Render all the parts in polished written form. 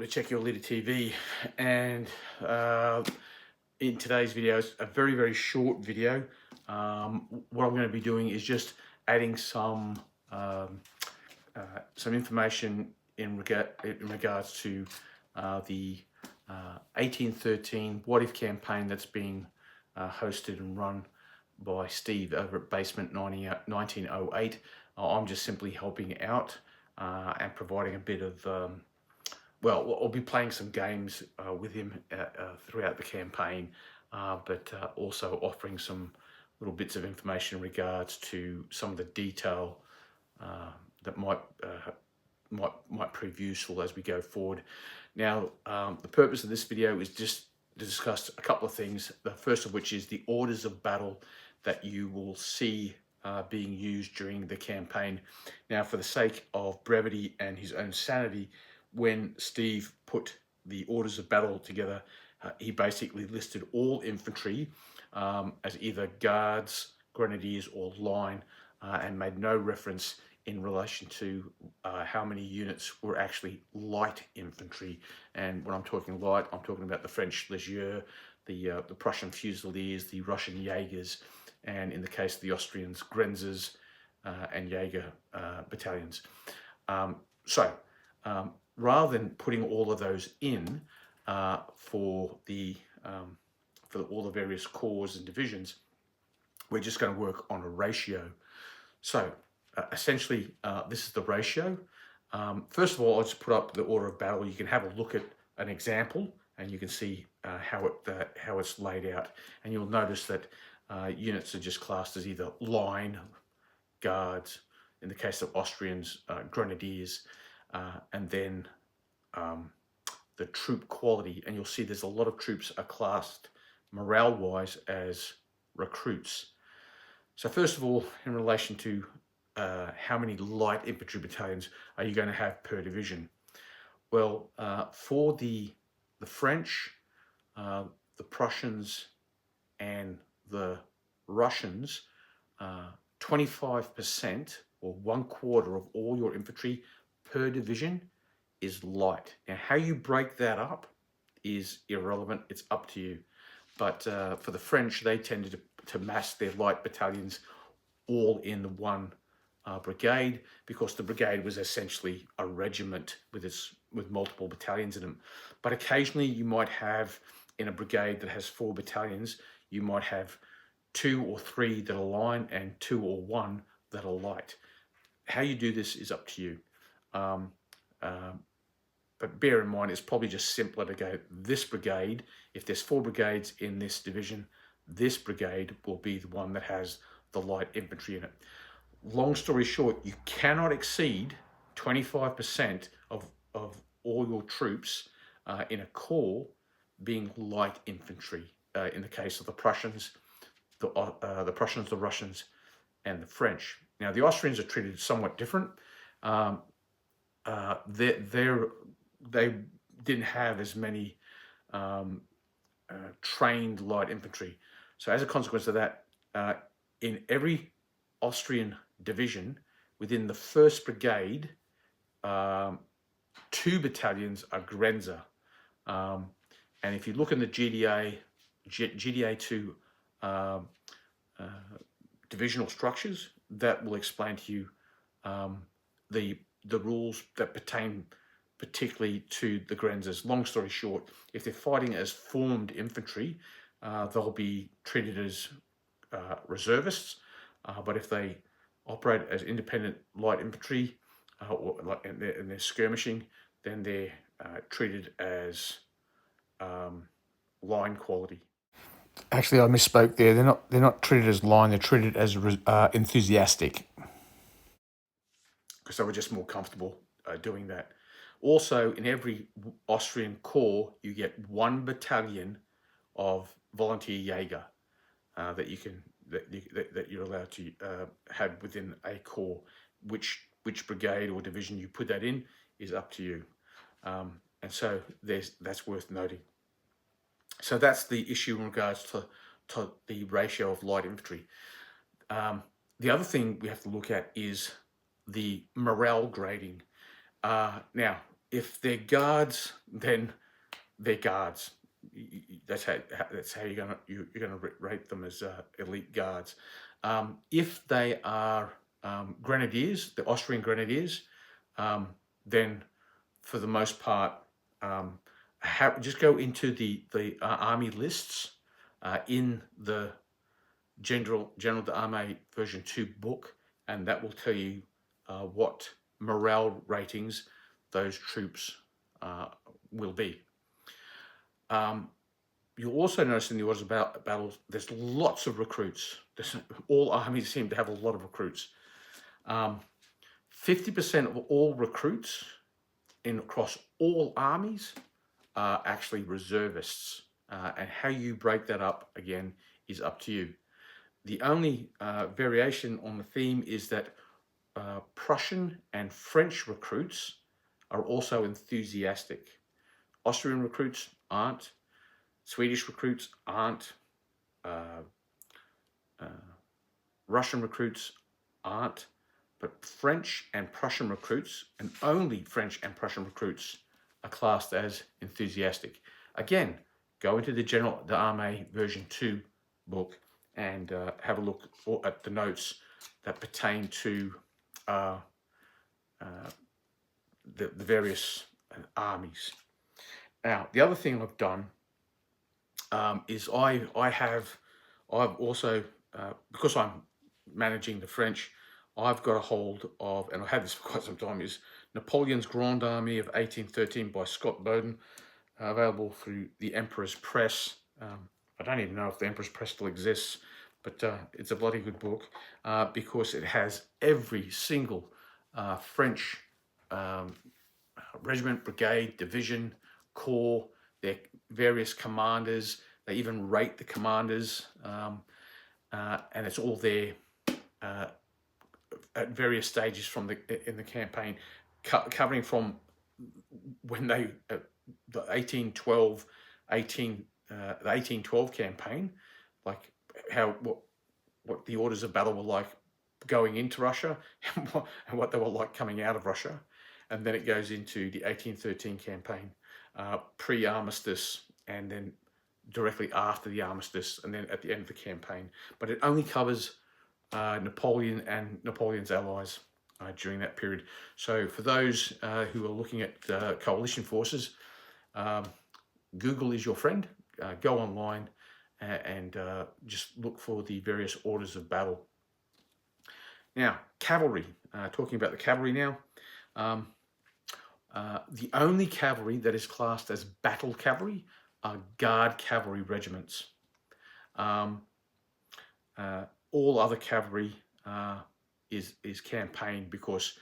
to Check Your Leader TV, and in today's video, it's a very, very short video. What I'm going to be doing is just adding some information in regards to the 1813 What If campaign that's being hosted and run by Steve over at Basement 1908. I'm just simply helping out and providing a bit of well, I'll be playing some games with him throughout the campaign, but also offering some little bits of information in regards to some of the detail that might prove useful as we go forward. Now, the purpose of this video is just to discuss a couple of things. The first of which is the orders of battle that you will see being used during the campaign. Now, for the sake of brevity and his own sanity, when Steve put the orders of battle together, he basically listed all infantry as either guards, grenadiers, or line, and made no reference in relation to how many units were actually light infantry. And when I'm talking light, I'm talking about the French Legieux, the Prussian Fusiliers, the Russian Jaegers, and in the case of the Austrians, Grenzers and Jaeger battalions. Rather than putting all of those in for all the various corps and divisions, we're just going to work on a ratio. So essentially, this is the ratio. First of all, I'll just put up the order of battle. You can have a look at an example, and you can see how it's laid out. And you'll notice that units are just classed as either line, guards, in the case of Austrians, grenadiers, and then the troop quality. And you'll see there's a lot of troops are classed morale-wise as recruits. So first of all, in relation to how many light infantry battalions are you going to have per division? Well, for the French, the Prussians, and the Russians, 25% or 1/4 of all your infantry per division is light. Now, how you break that up is irrelevant. It's up to you. But for the French, they tended to mass their light battalions all in the one brigade, because the brigade was essentially a regiment with multiple battalions in them. But occasionally you might have, in a brigade that has 4 battalions, you might have 2 or 3 that are line and 2 or 1 that are light. How you do this is up to you. But bear in mind, it's probably just simpler to go this brigade. If there's 4 brigades in this division, this brigade will be the one that has the light infantry in it. Long story short, you cannot exceed 25% of all your troops in a corps being light infantry. In the case of the Prussians, the Russians, and the French. Now, the Austrians are treated somewhat different. They didn't have as many trained light infantry. So as a consequence of that, in every Austrian division, within the 1st brigade, 2 battalions are Grenzer. And if you look in the GDA2 divisional structures, that will explain to you the rules that pertain particularly to the Grenzers. Long story short, if they're fighting as formed infantry, they'll be treated as reservists. But if they operate as independent light infantry and they're skirmishing, then they're treated as line quality. Actually, I misspoke there. They're not treated as line. They're treated as enthusiastic, because they were just more comfortable doing that. Also, in every Austrian corps, you get 1 battalion of volunteer Jaeger that you're allowed to have within a corps. Which brigade or division you put that in is up to you. And so that's worth noting. So that's the issue in regards to the ratio of light infantry. The other thing we have to look at is the morale grading. Now, if they're guards, then they're guards. That's how you're gonna rate them as elite guards. If they are grenadiers, the Austrian grenadiers, then for the most part, just go into the army lists in the General d'Armée version 2 book, and that will tell you what morale ratings those troops will be. You'll also notice in the orders about battles, there's lots of recruits. All armies seem to have a lot of recruits. 50% of all recruits across all armies are actually reservists. And how you break that up, again, is up to you. The only variation on the theme is that Prussian and French recruits are also enthusiastic. Austrian recruits aren't. Swedish recruits aren't. Russian recruits aren't. But French and Prussian recruits, and only French and Prussian recruits, are classed as enthusiastic. Again, go into the General d'Armée version 2 book and have a look at the notes that pertain to the various armies. Now, the other thing I've done is I've also, because I'm managing the French, I've got a hold of, and I've had this for quite some time, is Napoleon's Grand Army of 1813 by Scott Bowden, available through the Emperor's Press. I don't even know if the Emperor's Press still exists, but it's a bloody good book because it has every single French regiment, brigade, division, corps, their various commanders. They even rate the commanders, and it's all there at various stages in the campaign, covering from when they the 1812 campaign, like what the orders of battle were like going into Russia and what they were like coming out of Russia, and then it goes into the 1813 campaign, pre-armistice, and then directly after the armistice, and then at the end of the campaign. But it only covers Napoleon and Napoleon's allies during that period. So for those who are looking at coalition forces, Google is your friend. Go online and just look for the various orders of battle. Now, cavalry. Talking about the cavalry now. The only cavalry that is classed as battle cavalry are guard cavalry regiments. All other cavalry is campaign, because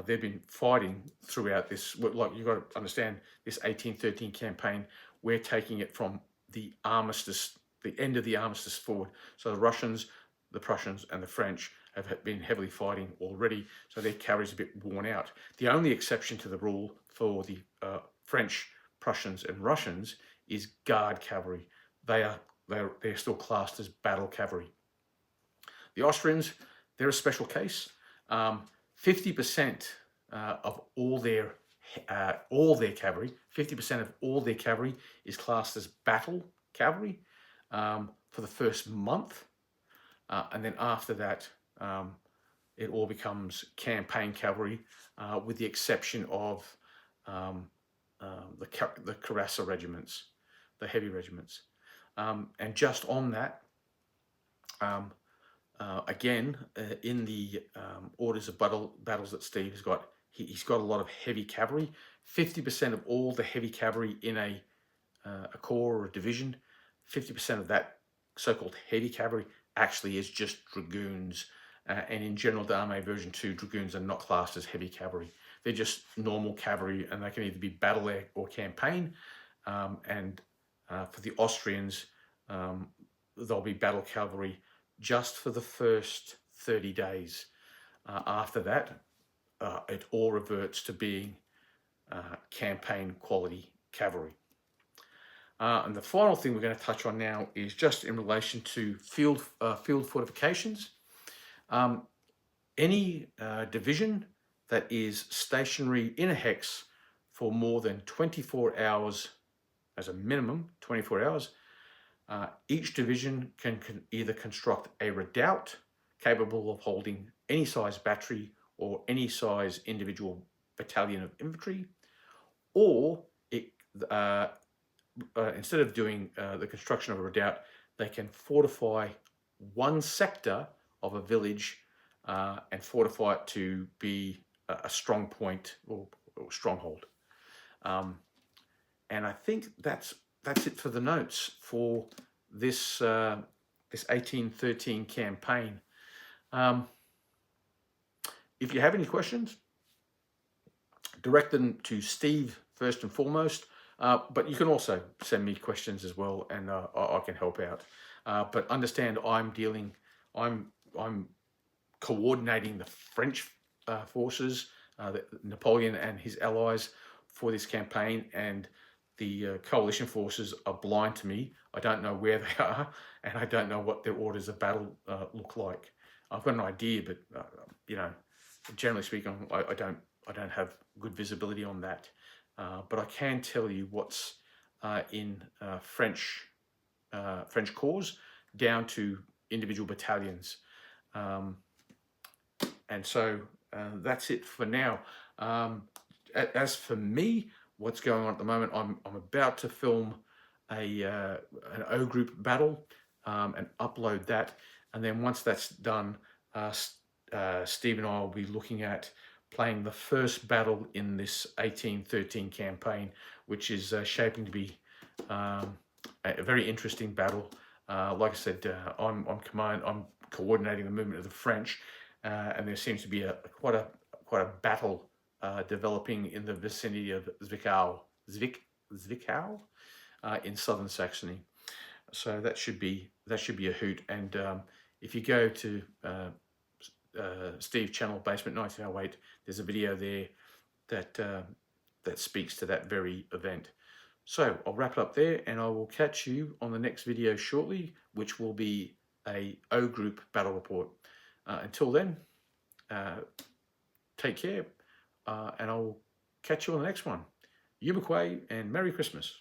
they've been fighting throughout this. Like, you've got to understand, this 1813 campaign, we're taking it from the armistice, the end of the armistice forward. So the Russians, the Prussians, and the French have been heavily fighting already, so their cavalry's a bit worn out. The only exception to the rule for the French, Prussians, and Russians is guard cavalry. They're still classed as battle cavalry. The Austrians, they're a special case. 50% of all their cavalry, 50% of all their cavalry is classed as battle cavalry for the first month, and then after that, it all becomes campaign cavalry, with the exception of the cuirassier regiments, the heavy regiments. And just on that, again, in the orders of battles that Steve has got, he's got a lot of heavy cavalry. 50% of all the heavy cavalry in a corps or a division, 50% of that so-called heavy cavalry actually is just dragoons. And in General d'Armée version 2, dragoons are not classed as heavy cavalry. They're just normal cavalry, and they can either be battle or campaign. And for the Austrians, they'll be battle cavalry just for the first 30 days. After that, it all reverts to being campaign quality cavalry. And the final thing we're going to touch on now is just in relation to field fortifications. Any division that is stationary in a hex for more than 24 hours, as a minimum, 24 hours, each division can either construct a redoubt capable of holding any size battery or any size individual battalion of infantry, or instead of doing the construction of a redoubt, they can fortify one sector of a village and fortify it to be a strong point or stronghold. And I think that's it for the notes for this this 1813 campaign. If you have any questions, direct them to Steve first and foremost, but you can also send me questions as well, and I can help out. But understand, I'm coordinating the French forces, Napoleon and his allies, for this campaign, and the coalition forces are blind to me. I don't know where they are, and I don't know what their orders of battle look like. I've got an idea, but you know, generally speaking, I don't have good visibility on that. But I can tell you what's in French corps down to individual battalions. And so that's it for now. As for me, what's going on at the moment, I'm about to film an O group battle and upload that. And then once that's done, Steve and I will be looking at playing the first battle in this 1813 campaign, which is shaping to be a very interesting battle. Like I said, I'm coordinating the movement of the French, and there seems to be quite a battle developing in the vicinity of Zwickau in southern Saxony. So that should be a hoot. And if you go to Steve's channel, Basement 1908, there's a video there that speaks to that very event. So I'll wrap it up there, and I will catch you on the next video shortly, which will be a O group battle report. Until then, take care, and I'll catch you on the next one. Yubakwe, and Merry Christmas.